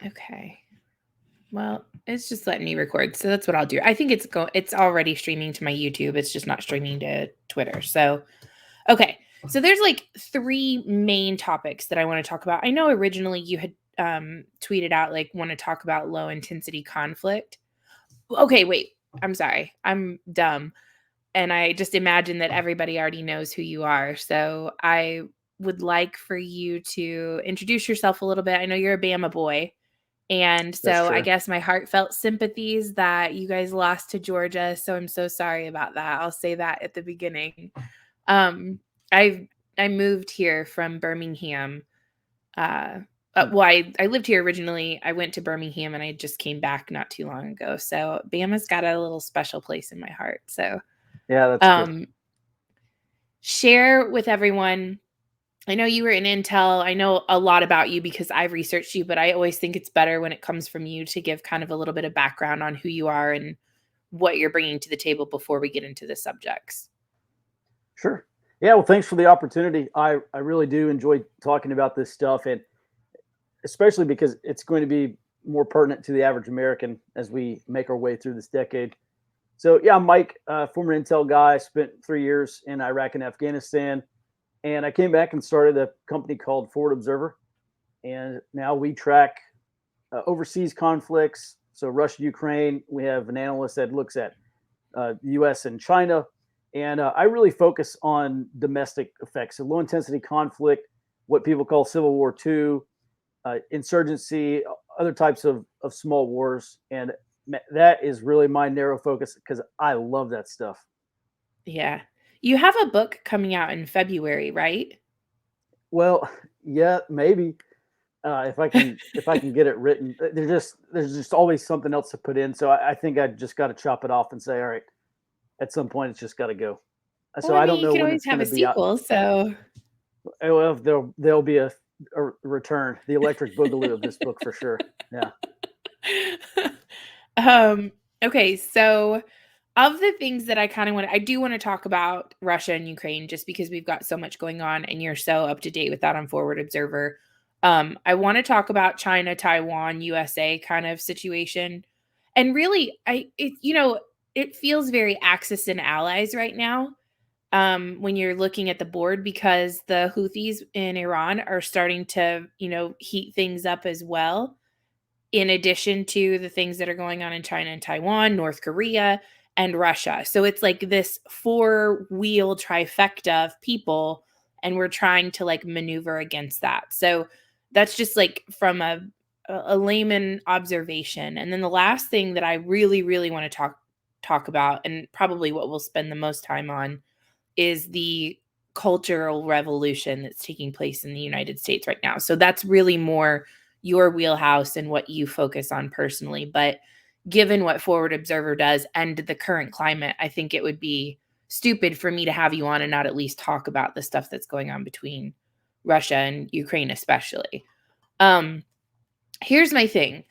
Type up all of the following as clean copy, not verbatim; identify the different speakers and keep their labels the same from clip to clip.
Speaker 1: Okay. Well, it's just letting me record, so that's what I'll do. I think it's already streaming to my YouTube. It's just not streaming to Twitter. So, okay. So there's like three main topics that I want to talk about. I know originally you had tweeted out like want to talk about low intensity conflict. Okay, wait. I'm sorry. I'm dumb. And I just imagine that everybody already knows who you are. So I would like for you to introduce yourself a little bit. I know you're a Bama boy. And
Speaker 2: That's
Speaker 1: so I
Speaker 2: true.
Speaker 1: guess my heartfelt sympathies that you guys lost to Georgia. So I'm so sorry about that. I'll say that at the beginning. Um, I I moved here from Birmingham. Uh,
Speaker 2: Hmm.
Speaker 1: I lived here originally. I went to Birmingham and I just came back not too long ago. So Bama's got a little special place in my heart. So
Speaker 2: Yeah, that's good.
Speaker 1: um, share with everyone. I know you were in Intel. I know a lot about you because I've researched you, but I always think it's better when it comes from you to give kind of a little bit of background on who you are and what you're bringing to the table before we get into the subjects.
Speaker 2: Sure. Yeah, well, thanks for the opportunity. I really do enjoy talking about this stuff, and especially because it's going to be more pertinent to the average American as we make our way through this decade. So, yeah, I'm Mike, former Intel guy, spent 3 years in Iraq and Afghanistan, and I came back and started a company called Forward Observer, and now we track overseas conflicts. So, Russia, Ukraine, we have an analyst that looks at the U.S. and China. And I really focus on domestic effects, so low intensity conflict, what people call Civil War II, insurgency, other types of small wars. And that is really my narrow focus because I love that stuff.
Speaker 1: Yeah. You have a book coming out in February, right?
Speaker 2: Well, yeah, maybe if I can get it written. There's just always something else to put in. So I think I just got to chop it off and say, all right, at some point it's just got to go.
Speaker 1: Well,
Speaker 2: So
Speaker 1: I
Speaker 2: I
Speaker 1: mean,
Speaker 2: don't
Speaker 1: you
Speaker 2: know
Speaker 1: could
Speaker 2: when
Speaker 1: always
Speaker 2: it's
Speaker 1: have
Speaker 2: going
Speaker 1: a
Speaker 2: to be out.
Speaker 1: sequel. So,
Speaker 2: Well, there'll be a return, the electric boogaloo of this book for sure. Yeah.
Speaker 1: um, okay. So, of the things that I do want to talk about Russia and Ukraine just because we've got so much going on and you're so up to date with that on Forward Observer. I want to talk about China, Taiwan, USA kind of situation. And really, it feels very Axis and allies right now when you're looking at the board because the Houthis in Iran are starting to, heat things up as well in addition to the things that are going on in China and Taiwan, North Korea, and Russia. So it's like this four-wheel trifecta of people, and we're trying to like maneuver against that. So that's just like from a layman observation. And then the last thing that I really, really want to talk about, and probably what we'll spend the most time on, is the cultural revolution that's taking place in the United States right now. So that's really more your wheelhouse and what you focus on personally. But given what Forward Observer does and the current climate, I think it would be stupid for me to have you on and not at least talk about the stuff that's going on between Russia and Ukraine, especially. Um, Here's my thing.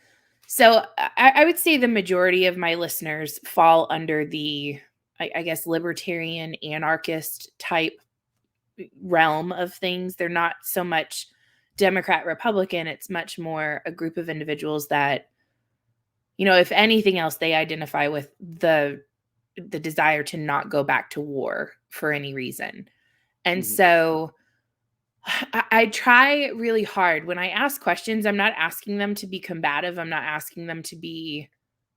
Speaker 1: So I would say the majority of my listeners fall under the, I guess, libertarian anarchist type realm of things. They're not so much Democrat, Republican. It's much more a group of individuals that, if anything else, they identify with the desire to not go back to war for any reason. And
Speaker 2: Hmm.
Speaker 1: so I try really hard when I ask questions. I'm not asking them to be combative. I'm not asking them to be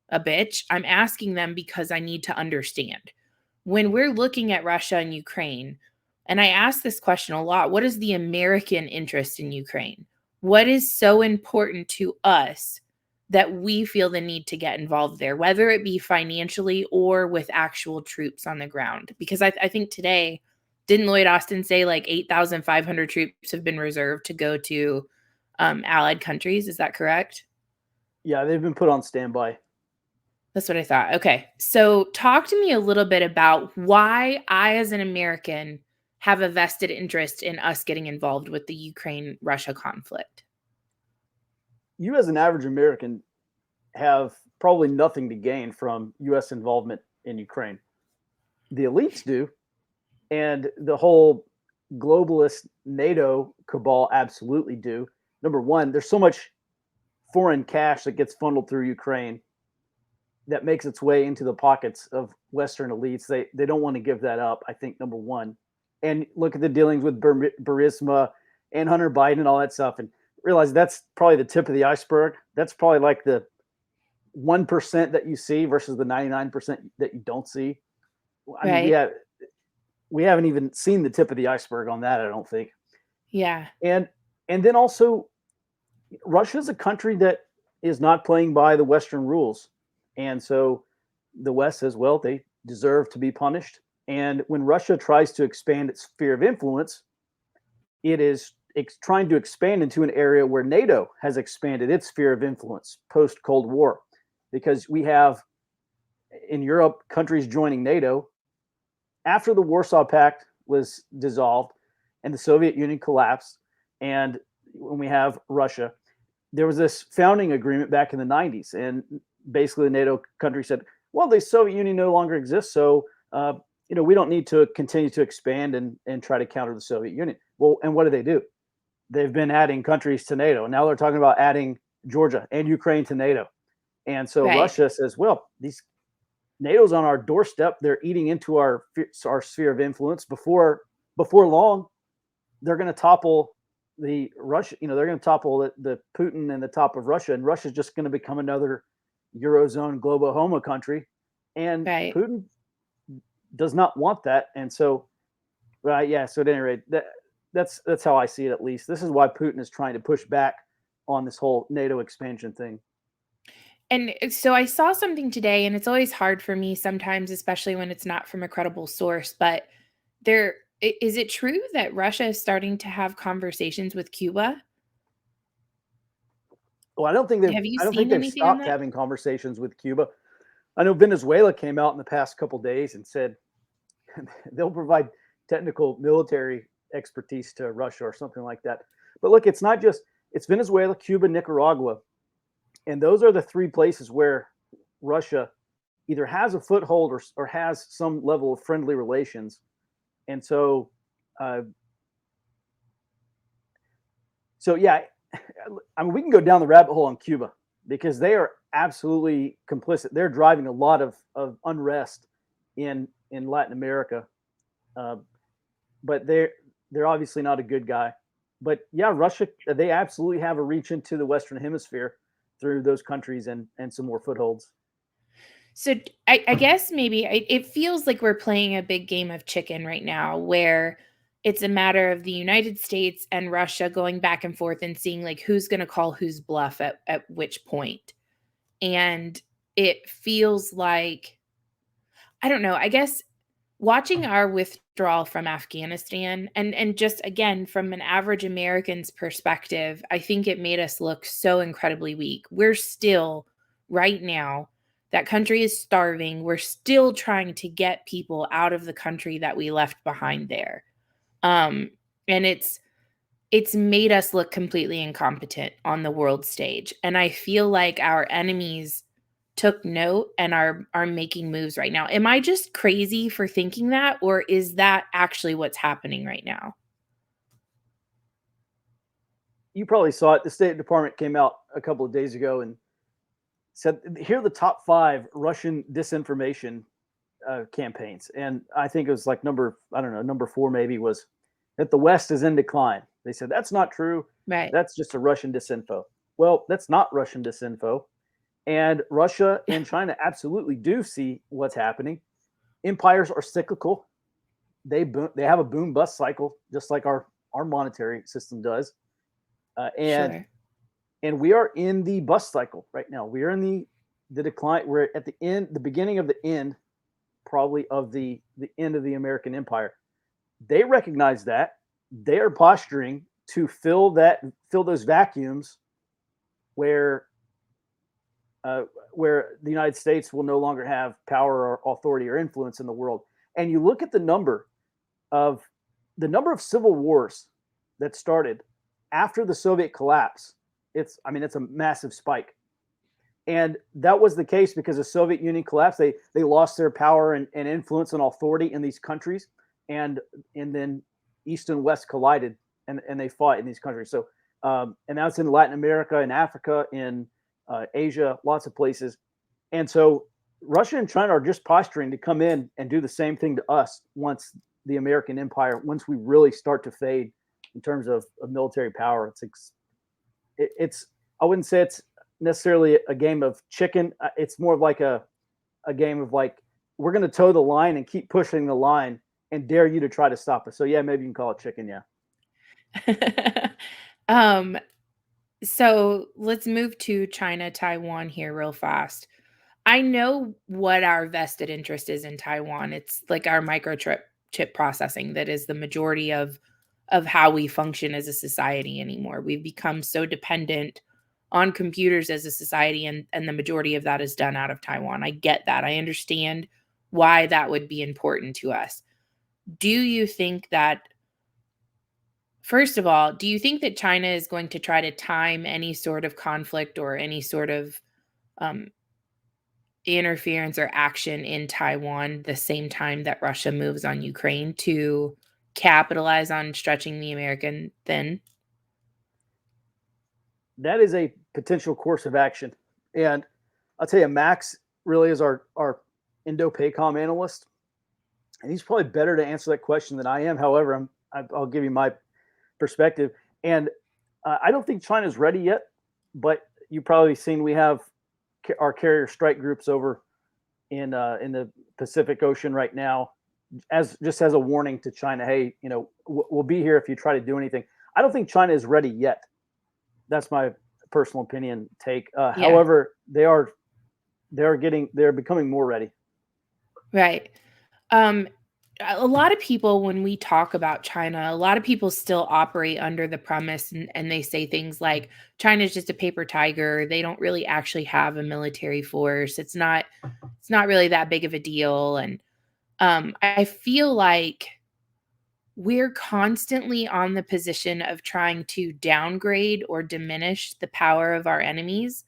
Speaker 1: a bitch. I'm asking them because I need to understand. When we're looking at Russia and Ukraine, and I ask this question a lot, what is the American interest in Ukraine? What is so important to us that we feel the need to get involved there, whether it be financially or with actual troops on the ground? Because I think today, didn't Lloyd Austin say like 8,500 troops have been reserved to go to allied countries? Is that correct?
Speaker 2: Yeah, they've been put on standby.
Speaker 1: That's what I thought. Okay. So, talk to me a little bit about why I, as an American, have a vested interest in us getting involved with the Ukraine Russia conflict.
Speaker 2: You, as an average American, have probably nothing to gain from U.S. involvement in Ukraine. The elites do, and the whole globalist NATO cabal absolutely do. Number one, there's so much foreign cash that gets funneled through Ukraine that makes its way into the pockets of Western elites. They don't want to give that up, I think, number one. And look at the dealings with Burisma and Hunter Biden and all that stuff, and realize that's probably the tip of the iceberg. That's probably like the 1% that you see versus the 99% that you don't see. I mean,
Speaker 1: Right.
Speaker 2: we haven't even seen the tip of the iceberg on that, I don't think.
Speaker 1: Yeah.
Speaker 2: And then also, Russia is a country that is not playing by the Western rules. And so the West says, well, they deserve to be punished. And when Russia tries to expand its sphere of influence, it is trying to expand into an area where NATO has expanded its sphere of influence post Cold War, because we have in Europe countries joining NATO after the Warsaw Pact was dissolved and the Soviet Union collapsed. And when we have Russia, there was this founding agreement back in the 90s. And basically, the NATO country said, well, the Soviet Union no longer exists. So, we don't need to continue to expand and try to counter the Soviet Union. Well, and what do? They've been adding countries to NATO. Now they're talking about adding Georgia and Ukraine to NATO. And so
Speaker 1: Right.
Speaker 2: Russia says, well, these NATO's on our doorstep. They're eating into our sphere of influence. Before long, they're going to topple the Russia. They're going to topple the Putin and the top of Russia, and Russia's just going to become another Eurozone global homo country. And
Speaker 1: Right.
Speaker 2: Putin does not want that. And so, yeah. So at any rate, that's how I see it. At least this is why Putin is trying to push back on this whole NATO expansion thing.
Speaker 1: And so I saw something today, and it's always hard for me sometimes, especially when it's not from a credible source, but is it true that Russia is starting to have conversations with Cuba?
Speaker 2: Well,
Speaker 1: Have you
Speaker 2: I don't think
Speaker 1: seen
Speaker 2: they've
Speaker 1: anything on
Speaker 2: stopped
Speaker 1: that?
Speaker 2: having conversations with Cuba. I know Venezuela came out in the past couple of days and said they'll provide technical military expertise to Russia or something like that. But look, it's Venezuela, Cuba, Nicaragua, and those are the three places where Russia either has a foothold or has some level of friendly relations. And so, uh, yeah, I mean, we can go down the rabbit hole on Cuba because they are absolutely complicit. They're driving a lot of unrest in Latin America, uh, but they're obviously not a good guy. But yeah, Russia, they absolutely have a reach into the Western Hemisphere through those countries and some more footholds.
Speaker 1: So I guess maybe it feels like we're playing a big game of chicken right now, where it's a matter of the United States and Russia going back and forth and seeing like who's going to call whose bluff at which point. And it feels like, I don't know, I guess watching our withdrawal from Afghanistan and just again from an average American's perspective, I think it made us look so incredibly weak. We're still right now, that country is starving. We're still trying to get people out of the country that we left behind there. Um and it's made us look completely incompetent on the world stage. And I feel like our enemies took note and are making moves right now. Am I just crazy for thinking that, or is that actually what's happening right now?
Speaker 2: You probably saw it. The State Department came out a couple of days ago and said, here are the top 5 Russian disinformation campaigns. And I think it was like number 4 maybe was that the West is in decline. They said, that's not true.
Speaker 1: Right.
Speaker 2: That's just a Russian disinfo. Well, that's not Russian disinfo. And Russia and China absolutely do see what's happening. Empires are cyclical. They have a boom bust cycle, just like our monetary system does. And
Speaker 1: Sure.
Speaker 2: we are in the bust cycle right now. We are in the decline. We're at the beginning of the end, probably of the end of the American empire. They recognize that. They are posturing to fill those vacuums where the United States will no longer have power or authority or influence in the world. And you look at the number of civil wars that started after the Soviet collapse. It's a massive spike. And that was the case because the Soviet Union collapsed. They lost their power and influence and authority in these countries. And then East and West collided and they fought in these countries. So And that's in Latin America, in Africa, in Asia, lots of places. And so Russia and China are just posturing to come in and do the same thing to us once the American empire, once we really start to fade in terms of military power. It's I wouldn't say it's necessarily a game of chicken. It's more of like a game of like, we're going to toe the line and keep pushing the line and dare you to try to stop us. So yeah, maybe you can call it chicken. Yeah.
Speaker 1: um, so let's move to China, Taiwan here real fast. I know what our vested interest is in Taiwan. It's like our microchip chip processing that is the majority of how we function as a society anymore. We've become so dependent on computers as a society, and the majority of that is done out of Taiwan. I get that. I understand why that would be important to us. Do you think that, first of all, do you think that China is going to try to time any sort of conflict or any sort of um, interference or action in Taiwan the same time that Russia moves on Ukraine to capitalize on stretching the American thin?
Speaker 2: That is a potential course of action. And I'll tell you, Max really is our Indo-PACOM analyst, and he's probably better to answer that question than I am. However, I'll give you my perspective. And I don't think China's ready yet, but you've probably seen we have our carrier strike groups over in the Pacific Ocean right now, as just as a warning to China. Hey, we'll be here if you try to do anything. I don't think China is ready yet. That's my personal opinion take.
Speaker 1: Yeah.
Speaker 2: However, they're becoming more ready.
Speaker 1: Right. Um, a lot of people, when we talk about China, a lot of people still operate under the premise and they say things like China's just a paper tiger. They don't really actually have a military force. It's not really that big of a deal. And I feel like we're constantly on the position of trying to downgrade or diminish the power of our enemies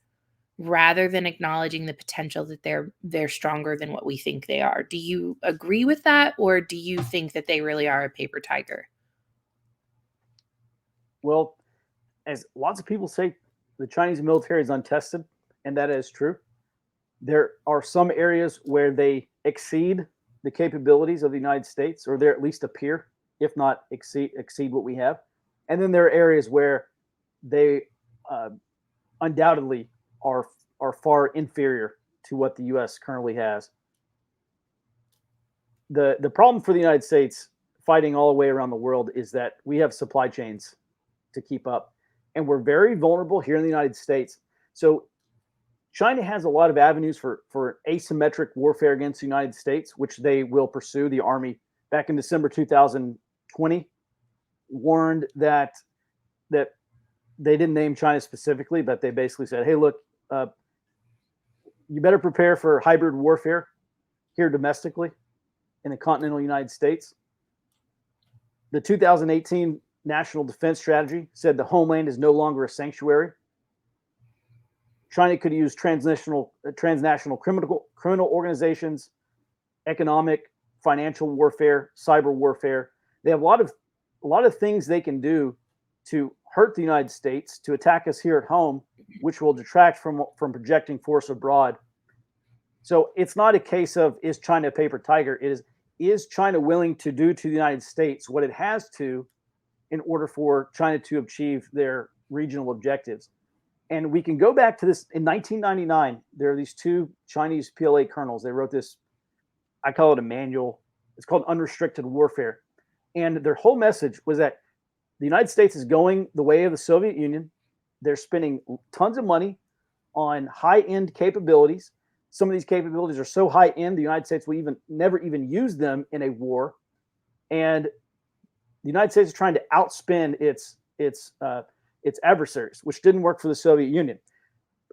Speaker 1: rather than acknowledging the potential that they're stronger than what we think they are. Do you agree with that, or do you think that they really are a paper tiger?
Speaker 2: Well, as lots of people say, the Chinese military is untested, and that is true. There are some areas where they exceed the capabilities of the United States, or they at least appear, if not exceed what we have. And then there are areas where they undoubtedly are far inferior to what the U.S. currently has. The problem for the United States fighting all the way around the world is that we have supply chains to keep up, and we're very vulnerable here in the United States. So China has a lot of avenues for asymmetric warfare against the United States, which they will pursue. The Army back in December 2020 warned that they didn't name China specifically, but they basically said, "Hey, look, you better prepare for hybrid warfare here domestically in the continental United States." The 2018 National Defense Strategy said the homeland is no longer a sanctuary. China could use transnational criminal organizations, economic, financial warfare, cyber warfare. They have a lot of things they can do to hurt the United States, to attack us here at home, which will detract from projecting force abroad. So it's not a case of, is China a paper tiger? It is China willing to do to the United States what it has to in order for China to achieve their regional objectives? And we can go back to this in 1999. There are these two Chinese PLA colonels. They wrote this, I call it a manual. It's called Unrestricted Warfare. And their whole message was that the United States is going the way of the Soviet Union. They're spending tons of money on high-end capabilities. Some of these capabilities are so high-end, the United States will never even use them in a war. And the United States is trying to outspend its adversaries, which didn't work for the Soviet Union.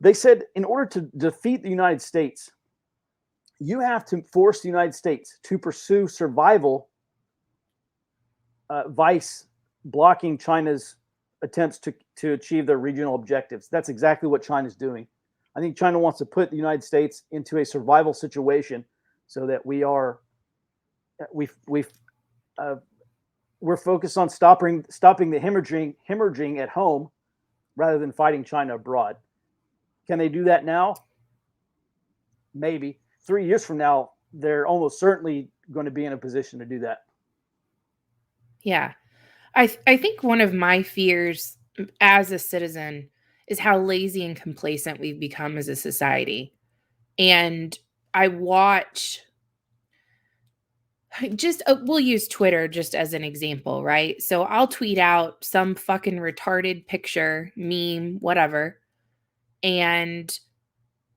Speaker 2: They said in order to defeat the United States, you have to force the United States to pursue survival vice blocking China's attempts to achieve their regional objectives. That's exactly what China's doing. I think China wants to put the United States into a survival situation so that we're focused on stopping the hemorrhaging at home rather than fighting China abroad. Can they do that now? Maybe. 3 years from now, they're almost certainly going to be in a position to do that.
Speaker 1: Yeah. I think one of my fears as a citizen is how lazy and complacent we've become as a society. And I watch just we'll use Twitter just as an example, right? So I'll tweet out some fucking retarded picture, meme, whatever, and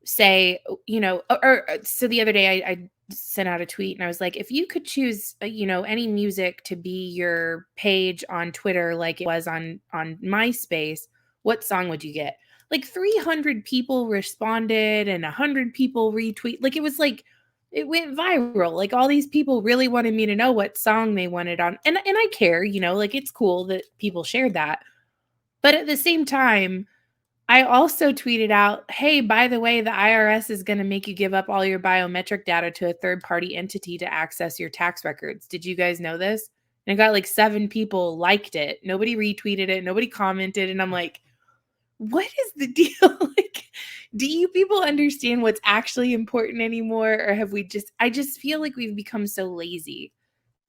Speaker 1: say, so the other day I sent out a tweet and I was like, if you could choose, any music to be your page on Twitter like it was on MySpace, what song would you get? Like 300 people responded and 100 people retweet. Like it was like it went viral. Like all these people really wanted me to know what song they wanted on. And I care, like it's cool that people shared that. But at the same time, I also tweeted out, hey, by the way, the IRS is going to make you give up all your biometric data to a third party entity to access your tax records. Did you guys know this? And I got like 7 people liked it. Nobody retweeted it. Nobody commented. And I'm like, what is the deal? Like, do you people understand what's actually important anymore? Or I just feel like we've become so lazy.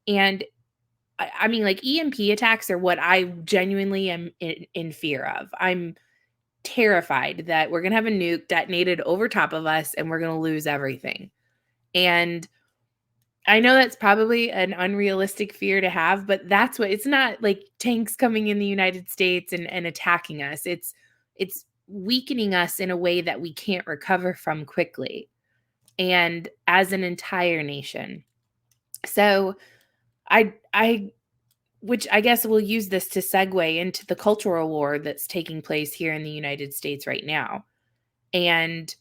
Speaker 1: And I mean, like EMP attacks are what I genuinely am in fear of. I'm terrified that we're going to have a nuke detonated over top of us and we're going to lose everything. And I know that's probably an unrealistic fear to have, but it's not like tanks coming in the United States and attacking us. It's weakening us in a way that we can't recover from quickly. And as an entire nation. So I which I guess we'll use this to segue into the cultural war that's taking place here in the United States right now. And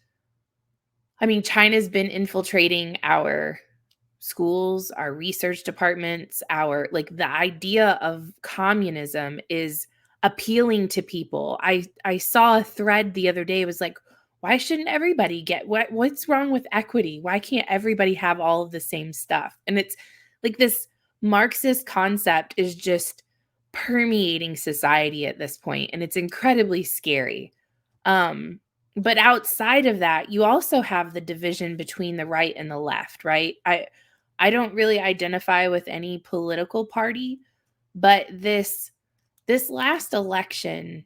Speaker 1: I mean, China's been infiltrating our schools, our research departments, the idea of communism is appealing to people. I saw a thread the other day. It was like, why shouldn't everybody get what's wrong with equity? Why can't everybody have all of the same stuff? And it's like this Marxist concept is just permeating society at this point, and it's incredibly scary. But outside of that, you also have the division between the right and the left, right? I don't really identify with any political party, but this last election,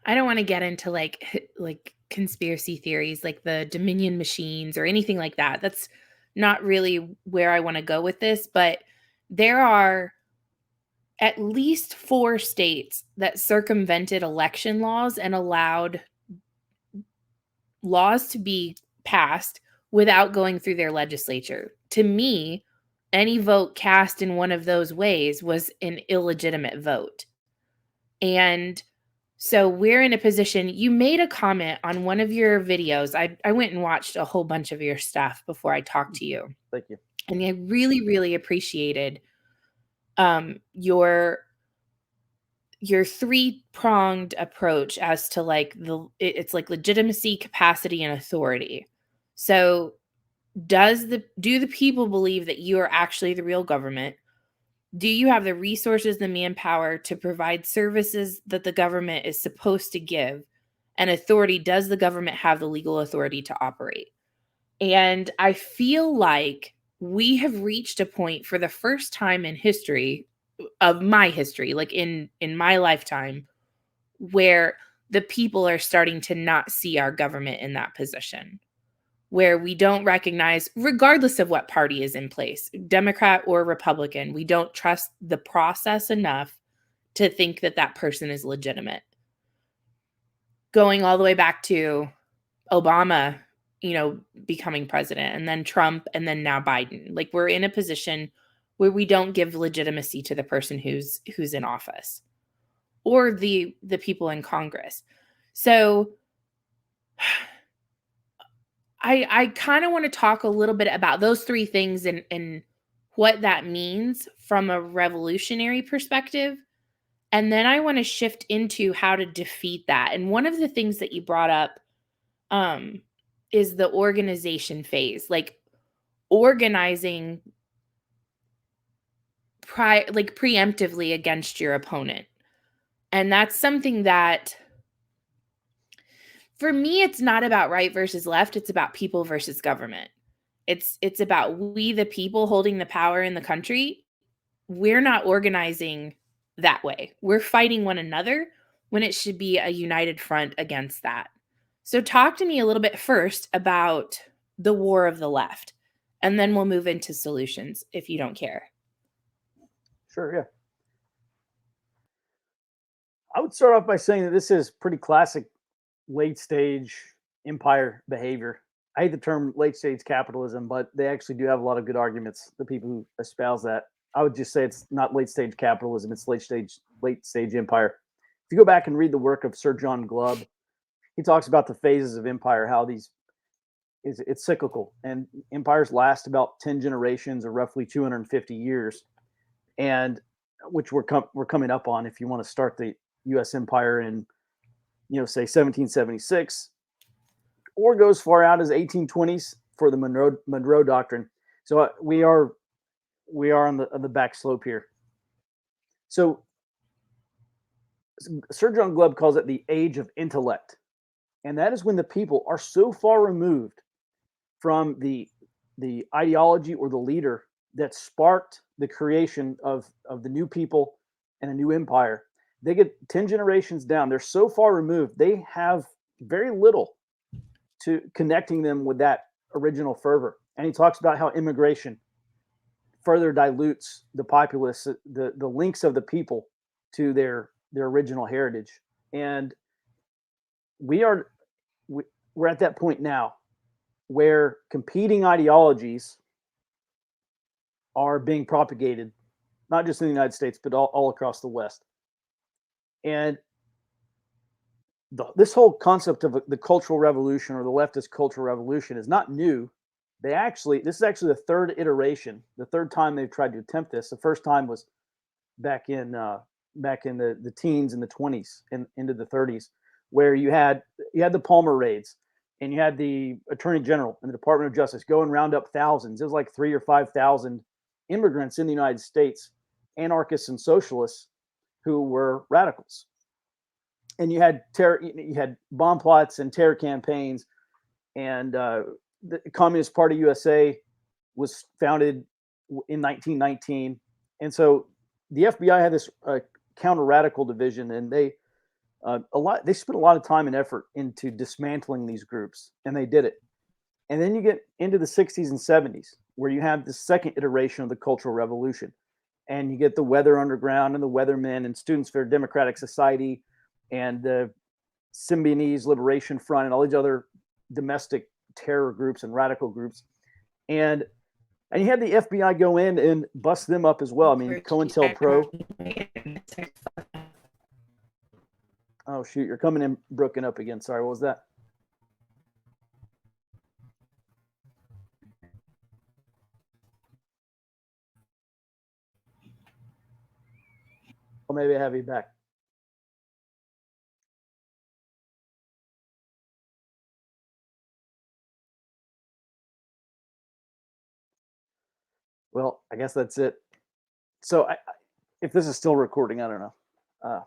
Speaker 1: I don't want to get into like conspiracy theories like the Dominion machines or anything like that. That's not really where I want to go with this, but there are at least 4 states that circumvented election laws and allowed laws to be passed without going through their legislature. To me, any vote cast in one of those ways was an illegitimate vote. And so we're in a position, you made a comment on one of your videos. I went and watched a whole bunch of your stuff before I talked to you.
Speaker 2: Thank you.
Speaker 1: And I really, really appreciated your 3-pronged approach as to like it's like legitimacy, capacity, and authority. So do the people believe that you are actually the real government? Do you have the resources, the manpower to provide services that the government is supposed to give? And authority, does the government have the legal authority to operate? And I feel like we have reached a point for the first time in history of my history, like in my lifetime, where the people are starting to not see our government in that position, where we don't recognize, regardless of what party is in place, Democrat or Republican, we don't trust the process enough to think that that person is legitimate. Going all the way back to Obama, becoming president, and then Trump, and then now Biden. Like we're in a position where we don't give legitimacy to the person who's in office or the people in Congress. So I kind of want to talk a little bit about those 3 things and what that means from a revolutionary perspective. And then I want to shift into how to defeat that. And one of the things that you brought up is the organization phase, like organizing preemptively against your opponent. And that's something that, for me, it's not about right versus left. It's about people versus government. It's about we, the people, holding the power in the country. We're not organizing that way. We're fighting one another when it should be a united front against that. So talk to me a little bit first about the war of the left, and then we'll move into solutions if you don't care.
Speaker 2: Sure, yeah. I would start off by saying that this is pretty classic late stage empire behavior. I hate the term late stage capitalism, but they actually do have a lot of good arguments. The people who espouse that, I would just say it's not late stage capitalism; it's late stage empire. If you go back and read the work of Sir John Glubb, he talks about the phases of empire, how these it's cyclical, and empires last about 10 generations or roughly 250 years, and which we're coming up on. If you want to start the U.S. empire in say 1776, or goes far out as 1820s for the Monroe Doctrine. So we are on the back slope here. So Sir John Glubb calls it the age of intellect, and that is when the people are so far removed from the ideology or the leader that sparked the creation of the new people and a new empire. They get 10 generations down. They're so far removed. They have very little to connecting them with that original fervor. And he talks about how immigration further dilutes the populace, the links of the people to their original heritage. And we are we're at that point now where competing ideologies are being propagated, not just in the United States, but all across the West. And this whole concept of the Cultural Revolution or the leftist Cultural Revolution is not new. This is actually the third iteration, the third time they've tried to attempt this. The first time was back in the teens and the 20s and into the 30s, where you had the Palmer raids, and you had the Attorney General and the Department of Justice go and round up thousands. It was like 3,000 or 5,000 immigrants in the United States, anarchists and socialists who were radicals. And you had bomb plots and terror campaigns, and the Communist Party USA was founded in 1919, and so the FBI had this counter radical division, and they spent a lot of time and effort into dismantling these groups, and they did it. And then you get into the 60s and 70s, where you have the second iteration of the Cultural Revolution, and you get the Weather Underground and the Weathermen and Students for a Democratic Society and the Symbionese Liberation Front and all these other domestic terror groups and radical groups. And you had the FBI go in and bust them up as well. I mean, COINTELPRO. Oh, shoot. You're coming in broken up again. Sorry. What was that? Well, maybe I have you back. Well, I guess that's it. So if this is still recording, I don't know.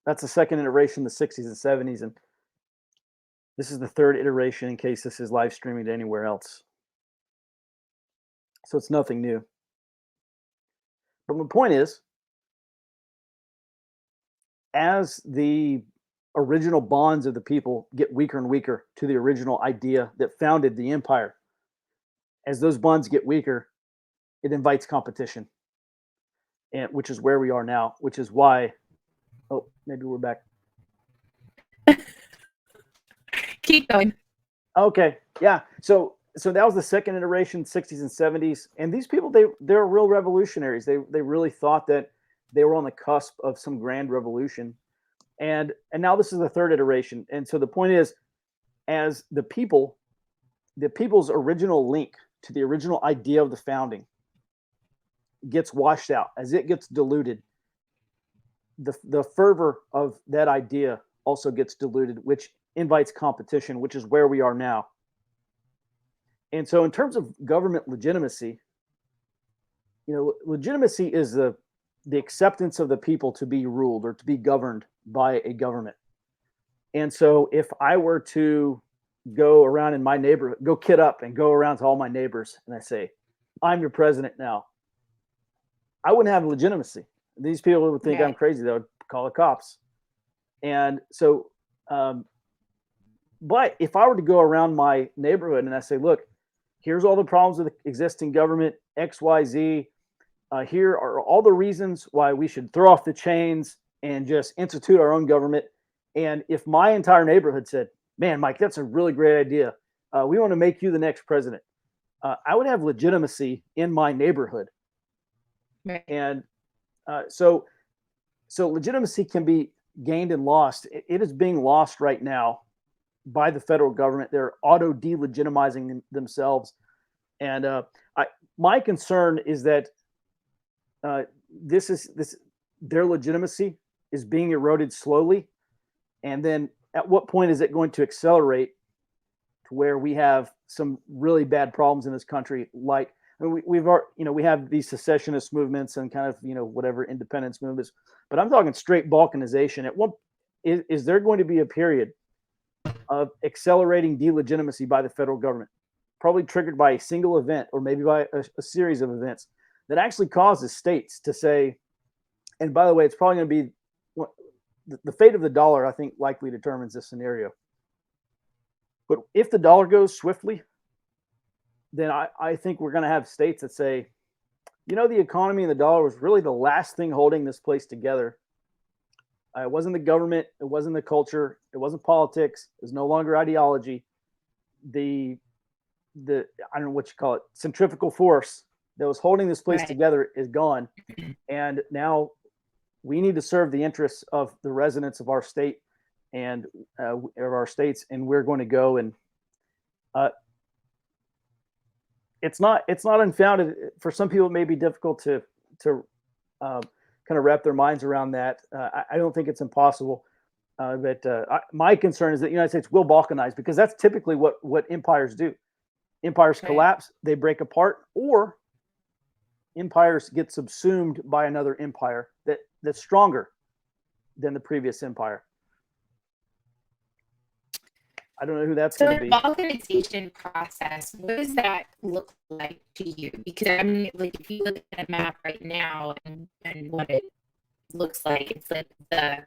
Speaker 2: That's the second iteration, the 60s and 70s, and this is the third iteration in case this is live streaming to anywhere else. So it's nothing new. But my point is, as the original bonds of the people get weaker and weaker to the original idea that founded the empire, as those bonds get weaker, it invites competition, and which is where we are now, which is why, oh, maybe we're back.
Speaker 1: Keep going.
Speaker 2: Okay, yeah. So that was the second iteration, 60s and 70s, and these people they're real revolutionaries. They really thought that they were on the cusp of some grand revolution, and now this is the third iteration. And so the point is, as the people's original link to the original idea of the founding gets washed out, as it gets diluted, the fervor of that idea also gets diluted, which invites competition, which is where we are now. And so in terms of government legitimacy, legitimacy is the the acceptance of the people to be ruled or to be governed by a government. And so if I were to go around in my neighborhood, go kid up and go around to all my neighbors and I say, I'm your president now, I wouldn't have legitimacy. These people would think I'm
Speaker 1: Right.
Speaker 2: crazy. They would call the cops. And so, but if I were to go around my neighborhood and I say, look, here's all the problems with the existing government, XYZ. Here are all the reasons why we should throw off the chains and just institute our own government. And if my entire neighborhood said, man, Mike, that's a really great idea. We want to make you the next president. I would have legitimacy in my neighborhood.
Speaker 1: Right.
Speaker 2: And so legitimacy can be gained and lost. It is being lost right now by the federal government. They're auto delegitimizing themselves. And my concern is that their legitimacy is being eroded slowly. And then at what point is it going to accelerate to where we have some really bad problems in this country? Like, I mean, we have these secessionist movements and kind of, whatever independence movements, but I'm talking straight balkanization. At what is there going to be a period of accelerating delegitimacy by the federal government, probably triggered by a single event or maybe by a series of events that actually causes states to say, and by the way, it's probably going to be the fate of the dollar, I think, likely determines this scenario. But if the dollar goes swiftly, then I think we're going to have states that say, the economy and the dollar was really the last thing holding this place together. It wasn't the government. It wasn't the culture. It wasn't politics. It was no longer ideology. The I don't know what you call it, centrifugal force that was holding this place together is gone. And now we need to serve the interests of the residents of our state and of our states. And we're going to go and it's not unfounded. For some people, it may be difficult to kind of wrap their minds around that. I don't think it's impossible. My concern is that the United States will balkanize, because that's typically what empires do. Empires collapse, they break apart, or empires get subsumed by another empire that's stronger than the previous empire. I don't know who that's going to be.
Speaker 1: So the balkanization process, what does that look like to you? Because I mean, like, if you look at a map right now and what it looks like, it's like the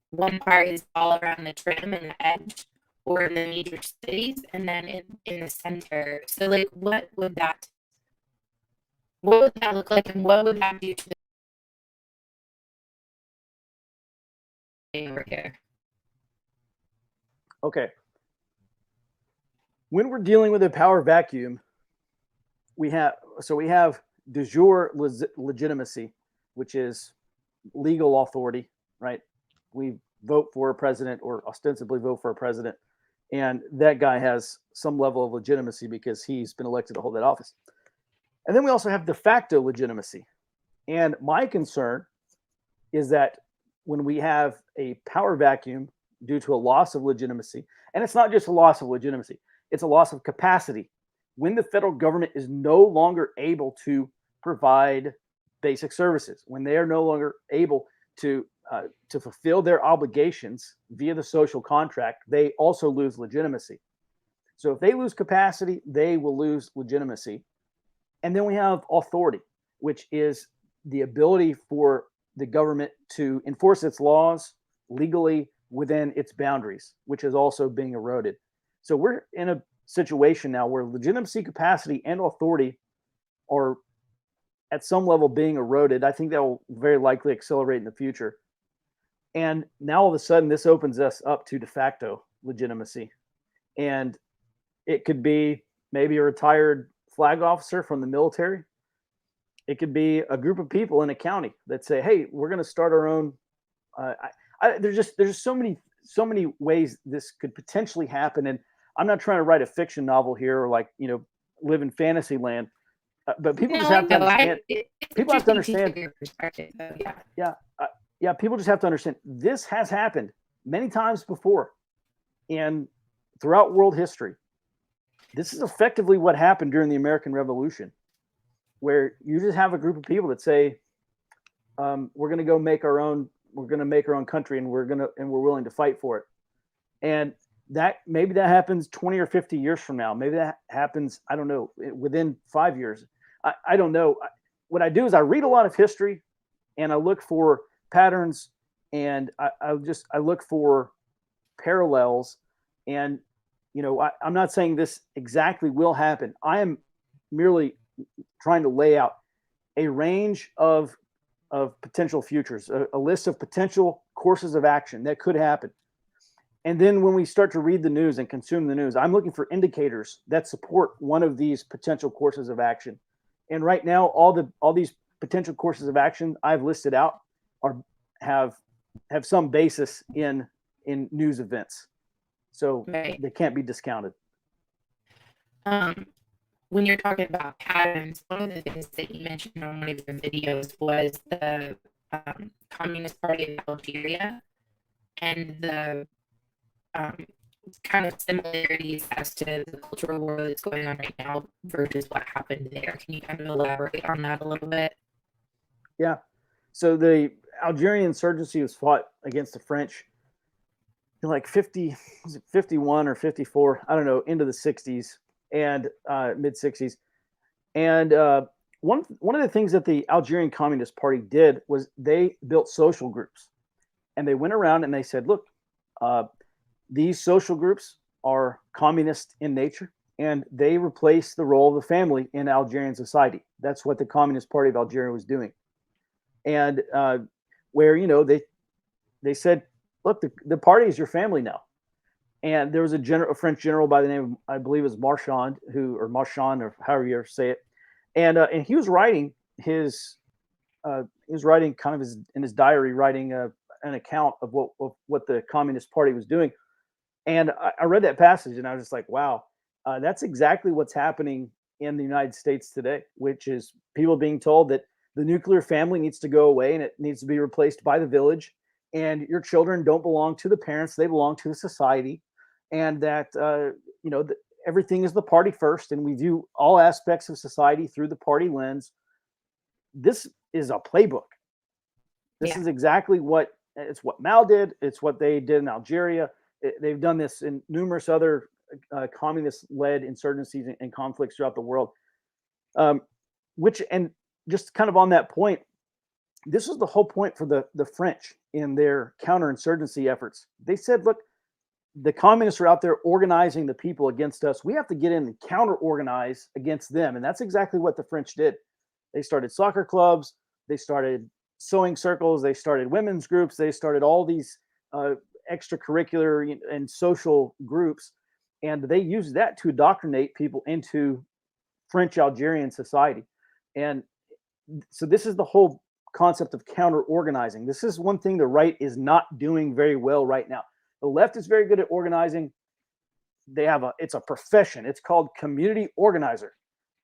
Speaker 1: one part is all around the trim and the edge, or in the major cities, and then in the center. So, like, what would that look like, and what would that do to the over here?
Speaker 2: Okay. When we're dealing with a power vacuum, we have de jure legitimacy, which is legal authority, right? We vote for a president, or ostensibly vote for a president, and that guy has some level of legitimacy because he's been elected to hold that office. And then we also have de facto legitimacy. And my concern is that when we have a power vacuum due to a loss of legitimacy, and it's not just a loss of legitimacy, it's a loss of capacity. When the federal government is no longer able to provide basic services, when they are no longer able to fulfill their obligations via the social contract, they also lose legitimacy. So if they lose capacity, they will lose legitimacy. And then we have authority, which is the ability for the government to enforce its laws legally within its boundaries, which is also being eroded. So we're in a situation now where legitimacy, capacity, and authority are at some level being eroded. I think that will very likely accelerate in the future. And now all of a sudden, this opens us up to de facto legitimacy. And it could be maybe a retired flag officer from the military. It could be a group of people in a county that say, hey, we're going to start our own. There's so many ways this could potentially happen. And I'm not trying to write a fiction novel here, or live in fantasy land. But people just have to understand. People have to understand. Yeah. People just have to understand this has happened many times before, and throughout world history. This is effectively what happened during the American Revolution, where you just have a group of people that say, we're going to go make our own. We're going to make our own country, and we're willing to fight for it. And that maybe that happens 20 or 50 years from now. Maybe that happens, I don't know, within 5 years. I don't know. What I do is I read a lot of history, and I look for patterns, and I look for parallels. And I'm not saying this exactly will happen. I am merely trying to lay out a range of potential futures, a list of potential courses of action that could happen. And then when we start to read the news and consume the news, I'm looking for indicators that support one of these potential courses of action. And right now, all these potential courses of action I've listed out have some basis in news events, so
Speaker 1: Right.
Speaker 2: they can't be discounted.
Speaker 1: Um, when you're talking about patterns, one of the things that you mentioned on one of your videos was the Communist Party of Algeria and the um, kind of similarities as to the cultural war that's going on right now versus what happened there. Can you kind of elaborate on that a little bit?
Speaker 2: Yeah. So the Algerian insurgency was fought against the French in like 50, was it 51 or 54? I don't know, into the 60s and mid 60s. And one of the things that the Algerian Communist Party did was they built social groups, and they went around and they said, look, uh, these social groups are communist in nature, and they replace the role of the family in Algerian society. That's what the Communist Party of Algeria was doing. And where they said, look, the party is your family now. And there was a French general by the name of, I believe, it was Marchand, or however you say it, and he was writing kind of in his diary, writing an account of what the Communist Party was doing. And I read that passage, and I was just like, wow, that's exactly what's happening in the United States today, which is people being told that the nuclear family needs to go away and it needs to be replaced by the village, and your children don't belong to the parents, they belong to the society, and that everything is the party first, and we view all aspects of society through the party lens. This is a playbook. This
Speaker 1: Yeah.
Speaker 2: is exactly what it's what Mao did. It's what they did in Algeria. They've done this in numerous other communist-led insurgencies and conflicts throughout the world. Which, and just kind of on that point, this was the whole point for the French in their counterinsurgency efforts. They said, look, the communists are out there organizing the people against us. We have to get in and counter-organize against them. And that's exactly what the French did. They started soccer clubs. They started sewing circles. They started women's groups. They started all these extracurricular and social groups. And they used that to indoctrinate people into French Algerian society. And so this is the whole concept of counter-organizing. This is one thing the right is not doing very well right now. The left is very good at organizing. It's a profession. It's called community organizer.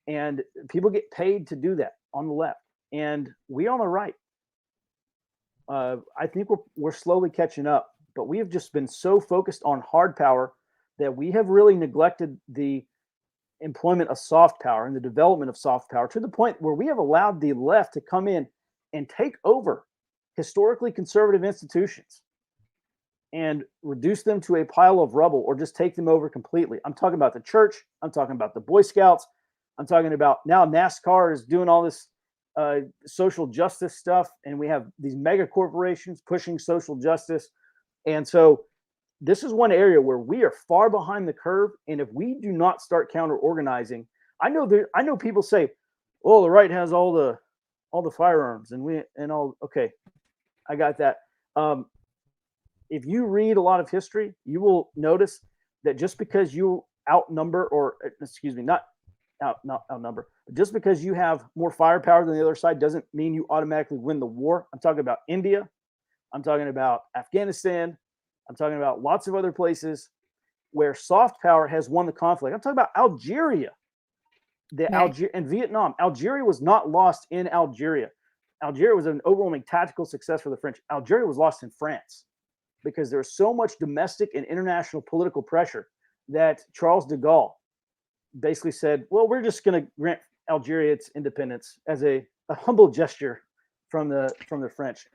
Speaker 2: And people get paid to do that on the left. And we on the right, I think we're slowly catching up. But we have just been so focused on hard power that we have really neglected the employment of soft power and the development of soft power, to the point where we have allowed the left to come in and take over historically conservative institutions and reduce them to a pile of rubble, or just take them over completely. I'm talking about the church. I'm talking about the Boy Scouts. I'm talking about now NASCAR is doing all this social justice stuff, and we have these mega corporations pushing social justice. And so this is one area where we are far behind the curve. And if we do not start counter organizing, I know people say, "Oh, the right has all the firearms, and all." Okay, I got that. If you read a lot of history, you will notice that just because you outnumber, or excuse me, not outnumber, but just because you have more firepower than the other side doesn't mean you automatically win the war. I'm talking about India. I'm talking about Afghanistan. I'm talking about lots of other places where soft power has won the conflict. I'm talking about Algeria, and Vietnam. Algeria was not lost in Algeria. Algeria was an overwhelming tactical success for the French. Algeria was lost in France because there was so much domestic and international political pressure that Charles de Gaulle basically said, well, we're just going to grant Algeria its independence as a humble gesture from the French,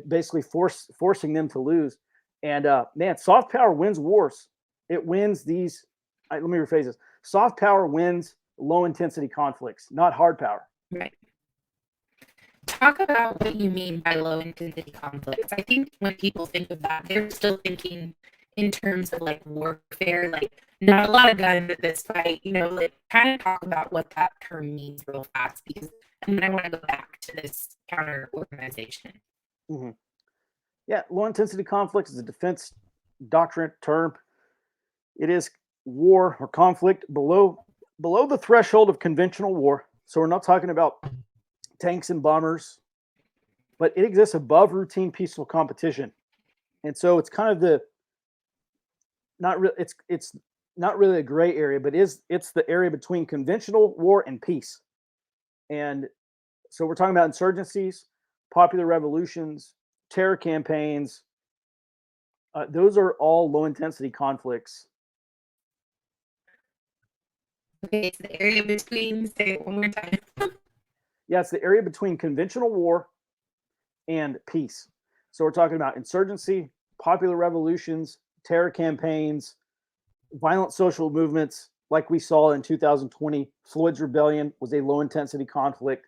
Speaker 2: basically forcing them to lose. And man, soft power wins wars. It wins these. Let me rephrase this: soft power wins low intensity conflicts, not hard power.
Speaker 1: Right. Talk about what you mean by low intensity conflicts. I think when people think of that, they're still thinking in terms of like warfare, like not a lot of guns at this fight, like kind of talk about what that term means real fast, because and then I want to go back to this counter organization.
Speaker 2: Mm-hmm. Yeah, low intensity conflict is a defense doctrine term. It is war or conflict below the threshold of conventional war. So we're not talking about tanks and bombers, but it exists above routine peaceful competition. And so it's kind of the not really it's not really a gray area, but it's the area between conventional war and peace. And so we're talking about insurgencies, popular revolutions, terror campaigns. Those are all low intensity conflicts.
Speaker 1: Okay, it's the area between, say it one more time.
Speaker 2: Yeah, it's the area between conventional war and peace. So we're talking about insurgency, popular revolutions, terror campaigns, violent social movements, like we saw in 2020. Floyd's Rebellion was a low intensity conflict.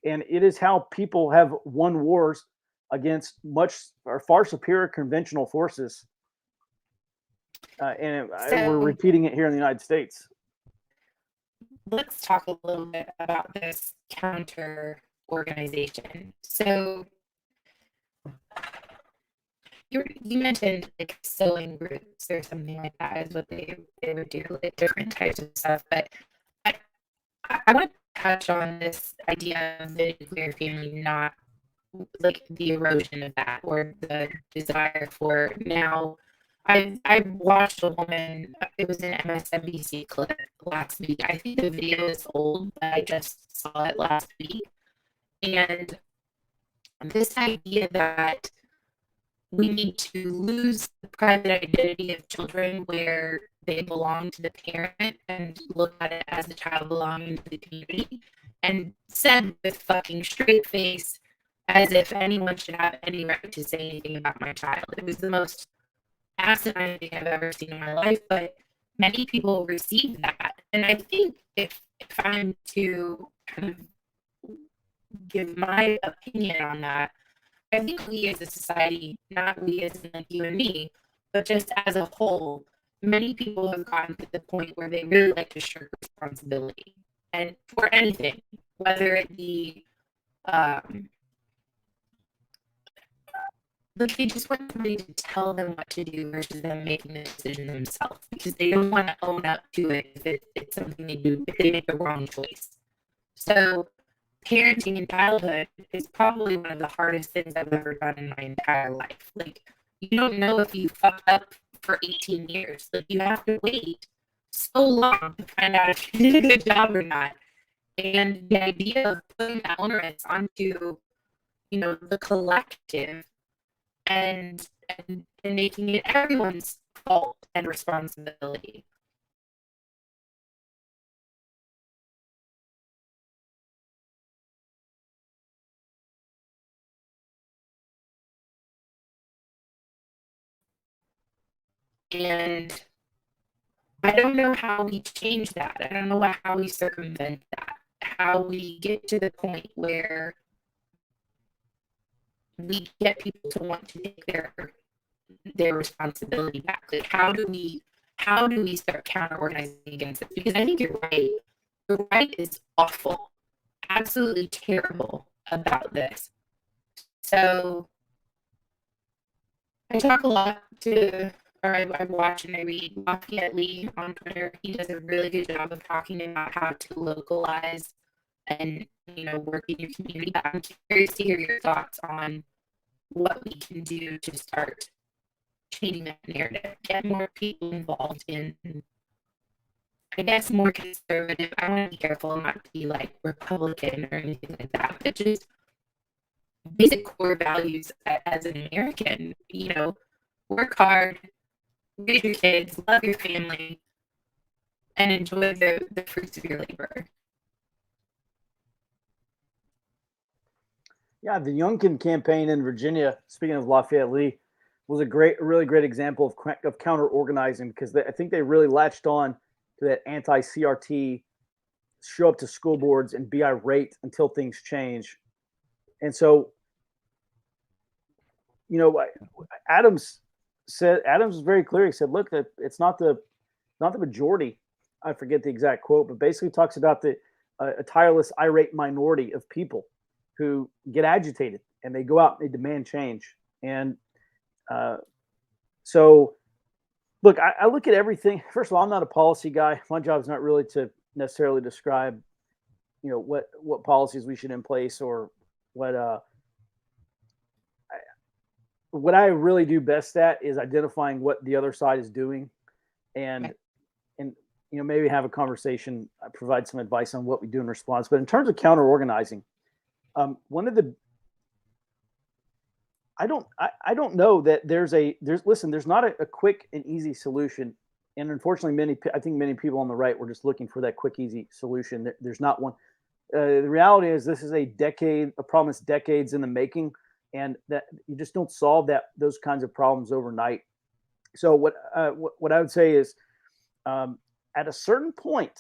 Speaker 2: And it is how people have won wars against much or far superior conventional forces. We're repeating it here in the United States.
Speaker 1: Let's talk a little bit about this counter organization. So you mentioned like sewing groups or something like that is what they would do, like different types of stuff. But I want to touch on this idea of the nuclear family, not like the erosion of that or the desire for now. I watched a woman, it was an MSNBC clip last week. I think the video is old, but I just saw it last week. And this idea that we need to lose the private identity of children where they belong to the parent and look at it as a child belonging to the community, and said with fucking straight face as if anyone should have any right to say anything about my child. It was the most asinine thing I've ever seen in my life, but many people receive that. And I think if I'm to kind of give my opinion on that, I think we as a society, not we as in like you and me, but just as a whole, many people have gotten to the point where they really like to shirk responsibility, and for anything, whether it be like they just want somebody to tell them what to do versus them making the decision themselves, because they don't want to own up to it if it's something they do, if they make the wrong choice. So parenting in childhood is probably one of the hardest things I've ever done in my entire life. Like, you don't know if you fucked up for 18 years. Like, you have to wait so long to find out if you did a good job or not. And the idea of putting that onus onto, the collective and making it everyone's fault and responsibility. And I don't know how we change that. I don't know how we circumvent that. How we get to the point where we get people to want to take their responsibility back. Like, how do we start counter organizing against it? Because I think you're right. The right is awful, absolutely terrible about this. So I talk a lot to, or I watch and I read Lafayette Lee on Twitter. He does a really good job of talking about how to localize and, work in your community. I'm curious to hear your thoughts on what we can do to start changing that narrative, get more people involved in, I guess, more conservative. I want to be careful not to be like Republican or anything like that, but just basic core values as an American. Work hard, raise your kids, love your family, and enjoy the fruits of your labor.
Speaker 2: Yeah, the Youngkin campaign in Virginia, speaking of Lafayette Lee, was a really great example of counter organizing because I think they really latched on to that anti CRT, show up to school boards and be irate until things change. And so, you know, Adams Adams was very clear. He said, "Look, that it's not the majority." I forget the exact quote, but basically talks about a tireless, irate minority of people who get agitated and they go out and they demand change. And uh, so, look, I look at everything. First of all, I'm not a policy guy. My job is not really to necessarily describe, what policies we should in place or what what I really do best at is identifying what the other side is doing and
Speaker 1: Right.
Speaker 2: and maybe have a conversation, provide some advice on what we do in response. But in terms of counter organizing, one of the I don't know that there's not a quick and easy solution, and unfortunately I think many people on the right were just looking for that quick easy solution. There's not one. The reality is this is a problem that's decades in the making, and that you just don't solve those kinds of problems overnight. So what I would say is, um, at a certain point,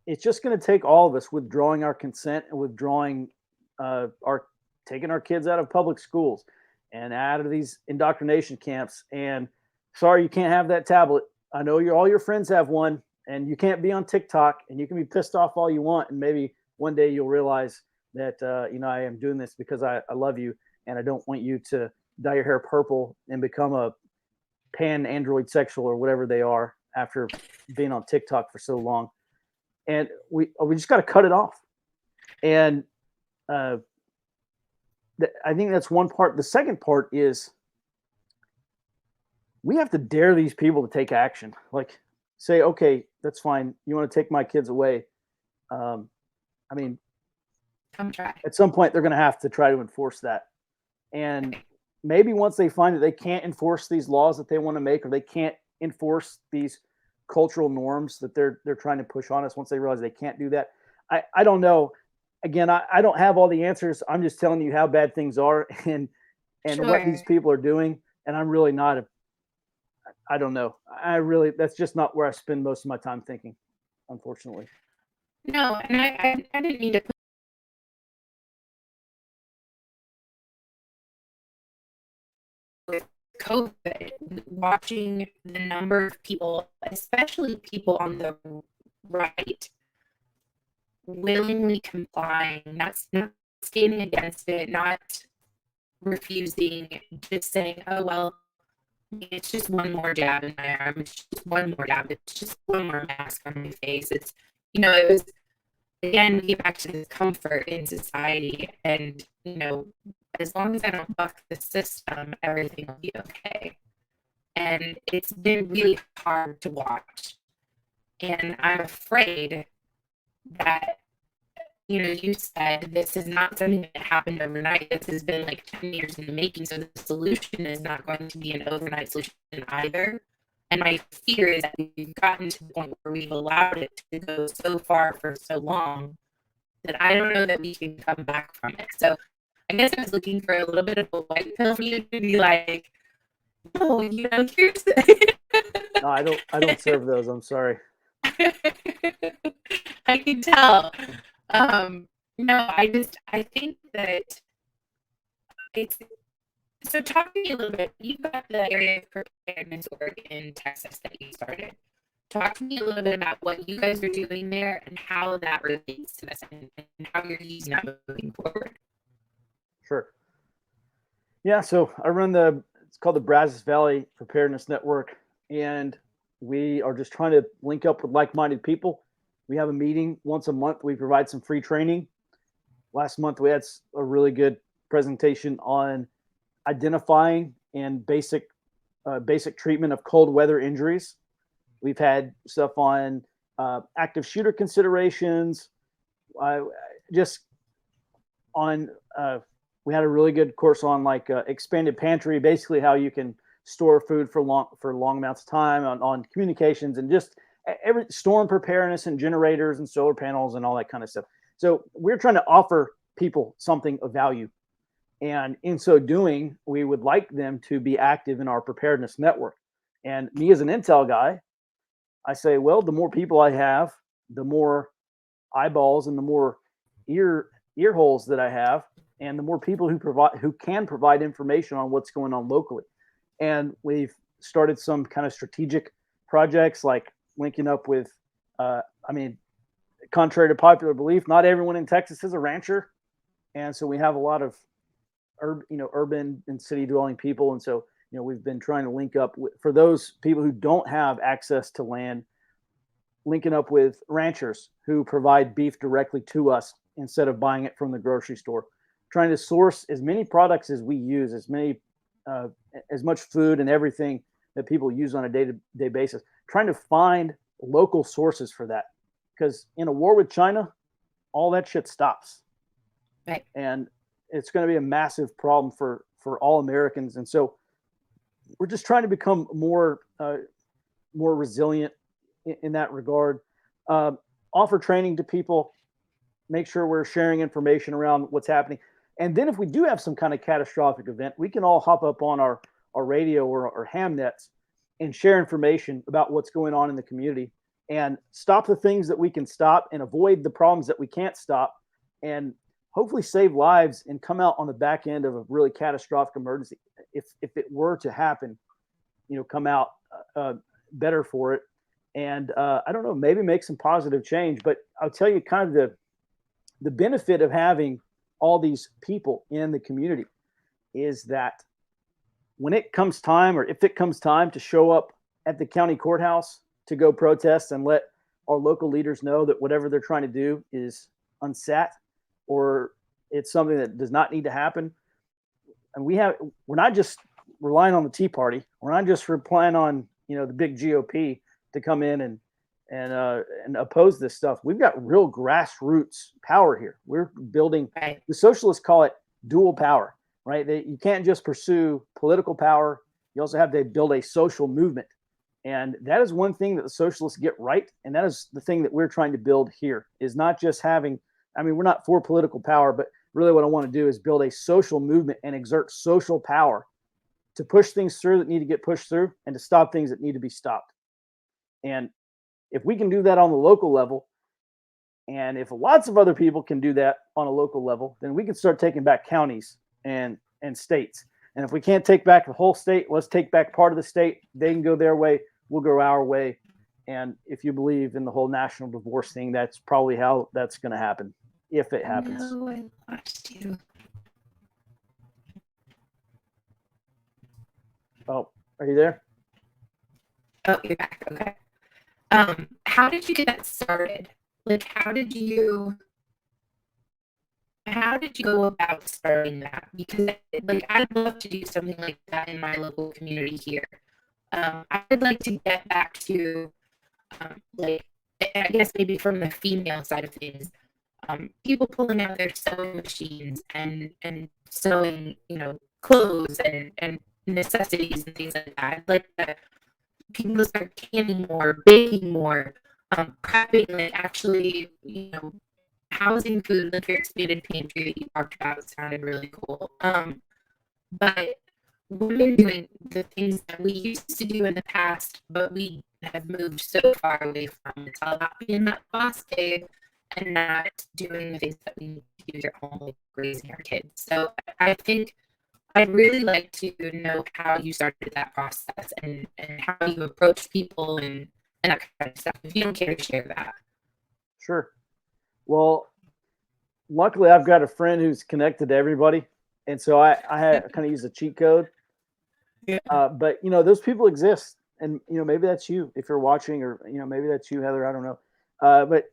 Speaker 2: it's just going to take all of us withdrawing our consent and withdrawing our taking our kids out of public schools and out of these indoctrination camps. And sorry, you can't have that tablet. I know all your friends have one, and you can't be on TikTok, and you can be pissed off all you want, and maybe one day you'll realize that I am doing this because I love you, and I don't want you to dye your hair purple and become a pan android sexual or whatever they are after being on TikTok for so long. And we just got to cut it off. And uh, I think that's one part. The second part is we have to dare these people to take action. Like, say, okay, that's fine. You want to take my kids away? Um, I mean,
Speaker 1: Come try.
Speaker 2: at some point they're going to have to try to enforce that. And maybe once they find that they can't enforce these laws that they want to make, or they can't enforce these cultural norms that they're trying to push on us, once they realize they can't do that, I don't know. Again, I don't have all the answers. I'm just telling you how bad things are and what these
Speaker 1: Sure.
Speaker 2: people are doing. And I'm really not I don't know. That's just not where I spend most of my time thinking, unfortunately.
Speaker 1: No, and I didn't mean to put with COVID, watching the number of people, especially people on the right, willingly complying, not standing against it, not refusing, just saying, "Oh well, it's just one more jab in my arm. It's just one more jab. It's just one more mask on my face." It was again get back to this comfort in society, and as long as I don't buck the system, everything will be okay. And it's been really hard to watch, and I'm afraid that you said this is not something that happened overnight. This has been like 10 years in the making. So the solution is not going to be an overnight solution either. And my fear is that we've gotten to the point where we've allowed it to go so far for so long that I don't know that we can come back from it. So I guess I was looking for a little bit of a white pill for you to be like, no, here's the
Speaker 2: No, I don't serve those. I'm sorry.
Speaker 1: I can tell. No, I think that it's so talk to me a little bit. You got the area of preparedness work in Texas that you started. Talk to me a little bit about what you guys are doing there and how that relates to this and how you're using that moving forward.
Speaker 2: Sure. Yeah, so I run it's called the Brazos Valley Preparedness Network, and we are just trying to link up with like-minded people. We have a meeting once a month. We provide some free training. Last month we had a really good presentation on identifying and basic treatment of cold weather injuries. We've had stuff on active shooter considerations. Just on we had a really good course on like expanded pantry, basically how you can store food for long amounts of time, on communications and just every storm preparedness and generators and solar panels and all that kind of stuff. So we're trying to offer people something of value. And in so doing, we would like them to be active in our preparedness network. And me as an intel guy, I say, well, the more people I have, the more eyeballs and the more ear holes that I have, and the more people who can provide information on what's going on locally. And we've started some kind of strategic projects like linking up with, I mean, contrary to popular belief, not everyone in Texas is a rancher, and so we have a lot of urban and city dwelling people, and so we've been trying to link up for those people who don't have access to land, linking up with ranchers who provide beef directly to us instead of buying it from the grocery store, trying to source as many products as we use, as much food and everything that people use on a day-to-day basis, trying to find local sources for that. Because in a war with China, all that shit stops.
Speaker 1: Right.
Speaker 2: And it's going to be a massive problem for all Americans. And so we're just trying to become more resilient in that regard. Offer training to people, make sure we're sharing information around what's happening. And then if we do have some kind of catastrophic event, we can all hop up on our radio or ham nets and share information about what's going on in the community and stop the things that we can stop and avoid the problems that we can't stop, and hopefully save lives and come out on the back end of a really catastrophic emergency. If it were to happen, come out better for it. And I don't know, maybe make some positive change. But I'll tell you kind of the benefit of having all these people in the community is that when it comes time, or if it comes time to show up at the county courthouse to go protest and let our local leaders know that whatever they're trying to do is unsat or it's something that does not need to happen. And we're not just relying on the Tea Party. We're not just relying on, the big GOP to come in and oppose this stuff. We've got real grassroots power here. We're building,
Speaker 1: right.
Speaker 2: The socialists call it dual power, right? You can't just pursue political power. You also have to build a social movement. And that is one thing that the socialists get right. And that is the thing that we're trying to build here, is not just having, we're not for political power, but really what I want to do is build a social movement and exert social power to push things through that need to get pushed through and to stop things that need to be stopped. And if we can do that on the local level, and if lots of other people can do that on a local level, then we can start taking back counties and states. And if we can't take back the whole state, let's take back part of the state. They can go their way, we'll go our way. And if you believe in the whole national divorce thing, that's probably how that's going to happen, if it happens.
Speaker 1: No, I lost you.
Speaker 2: Oh, are you there?
Speaker 1: Oh, you're back. Okay. How did you get that started? Like, how did you go about starting that? Because I'd love to do something like that in my local community here. I'd like to get back to I guess maybe from the female side of things, people pulling out their sewing machines and sewing, clothes and necessities and things like that. I'd like that people start canning more, baking more, prepping, actually, housing food, like your expanded pantry that you talked about sounded really cool. But women doing the things that we used to do in the past, but we have moved so far away from. It's all about being that boss babe and not doing the things that we need to do at home, like raising our kids. So I think I'd really like to know how you started that process and how you approach people and that kind of stuff, if you don't care to share that.
Speaker 2: Sure. Well, luckily I've got a friend who's connected to everybody. And so I kind of use a cheat code.
Speaker 1: Yeah.
Speaker 2: But, those people exist. And, maybe that's you if you're watching, or, maybe that's you, Heather. I don't know. But,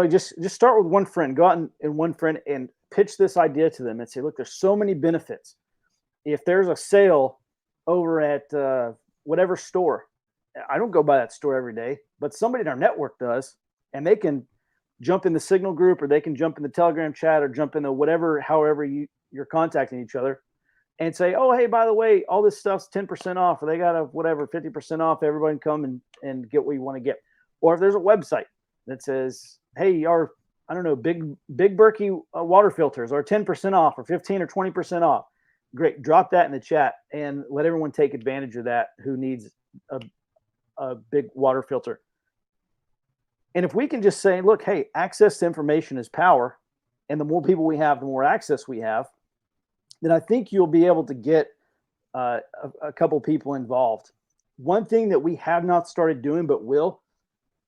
Speaker 2: just start with one friend. Go out and one friend and pitch this idea to them and say, look, there's so many benefits. If there's a sale over at whatever store, I don't go by that store every day, but somebody in our network does, and they can jump in the Signal group, or they can jump in the Telegram chat, or jump in the whatever, however you're contacting each other, and say, oh, hey, by the way, all this stuff's 10% off, or they got a whatever 50% off. Everybody can come and get what you want to get. Or if there's a website that says, hey, our I don't know, big Berkey water filters are 10% off or 15 or 20% off. Great. Drop that in the chat and let everyone take advantage of that who needs a, a big water filter. And if we can just say, look, hey, access to information is power, and the more people we have, the more access we have, then I think you'll be able to get a couple people involved. One thing that we have not started doing but will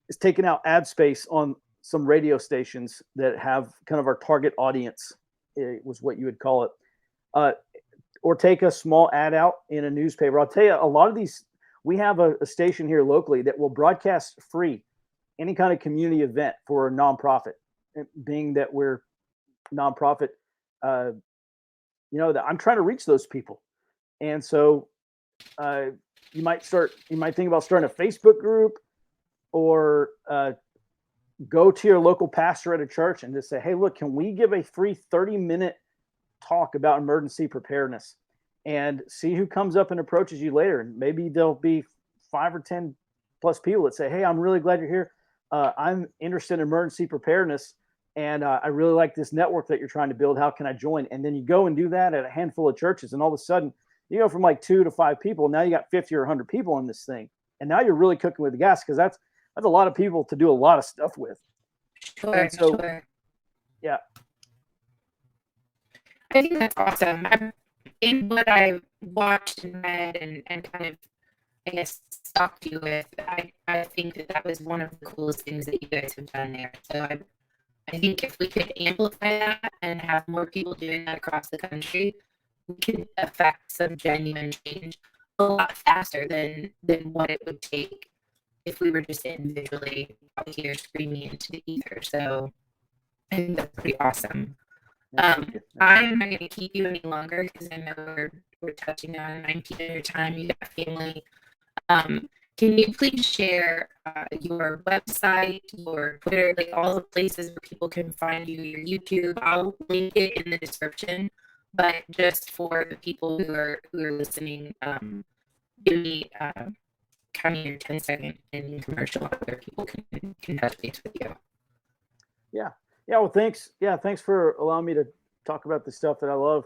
Speaker 2: is taking out ad space on some radio stations that have kind of our target audience, it was what you would call it, or take a small ad out in a newspaper. I'll tell you, a lot of these, we have a station here locally that will broadcast free any kind of community event for a nonprofit. Being that we're nonprofit, that I'm trying to reach those people, and so you might think about starting a Facebook group, or go to your local pastor at a church and just say, hey, look, can we give a free 30-minute talk about emergency preparedness, and see who comes up and approaches you later. And maybe there'll be 5 or 10 plus people that say, hey, I'm really glad you're here. I'm interested in emergency preparedness, and I really like this network that you're trying to build. How can I join? And then you go and do that at a handful of churches, and all of a sudden you go from like 2 to 5 people. Now you got 50 or 100 people in this thing, and now you're really cooking with the gas, because that's a lot of people to do a lot of stuff with.
Speaker 1: Sure,
Speaker 2: and so,
Speaker 1: sure.
Speaker 2: Yeah.
Speaker 1: I think that's awesome. In what I watched and read and kind of, I guess, stalked you with, I think that was one of the coolest things that you guys have done there. So I think if we could amplify that and have more people doing that across the country, we could affect some genuine change a lot faster than what it would take if we were just individually out here screaming into the ether. So I think that's pretty awesome. I'm not going to keep you any longer, because I know we're touching on 19 at your time. You got family. Can you please share your website, your Twitter, like all the places where people can find you, your YouTube? I'll link it in the description, but just for the people who are listening, give me kind of your 10-second in commercial where people can touch base with you.
Speaker 2: Yeah. Well, thanks. Yeah, thanks for allowing me to talk about the stuff that I love.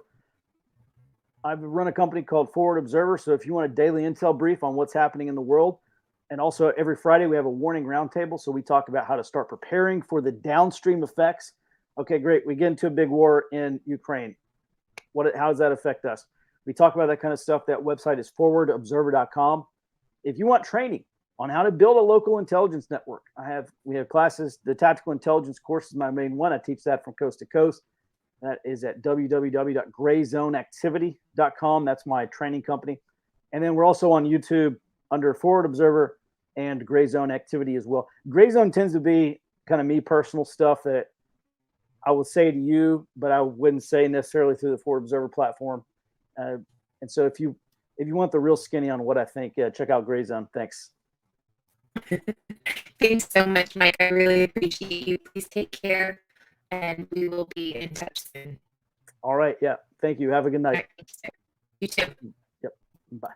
Speaker 2: I've run a company called Forward Observer. So if you want a daily intel brief on what's happening in the world, and also every Friday we have a warning roundtable. So we talk about how to start preparing for the downstream effects. Okay, great. We get into a big war in Ukraine. How does that affect us? We talk about that kind of stuff. That website is forwardobserver.com. If you want training on how to build a local intelligence network, we have classes. The tactical intelligence course is my main one. I teach that from coast to coast. That is at www.grayzoneactivity.com. That's my training company. And then we're also on YouTube under Forward Observer and Gray Zone Activity as well. Gray Zone tends to be kind of me personal stuff that I will say to you, but I wouldn't say necessarily through the Forward Observer platform. And so if you want the real skinny on what I think, check out Gray Zone. Thanks.
Speaker 1: Thanks so much, Mike. I really appreciate you. Please take care, and we will be in touch soon.
Speaker 2: All right. Yeah. Thank you. Have a good night.
Speaker 1: Right, you too.
Speaker 2: Yep. Bye.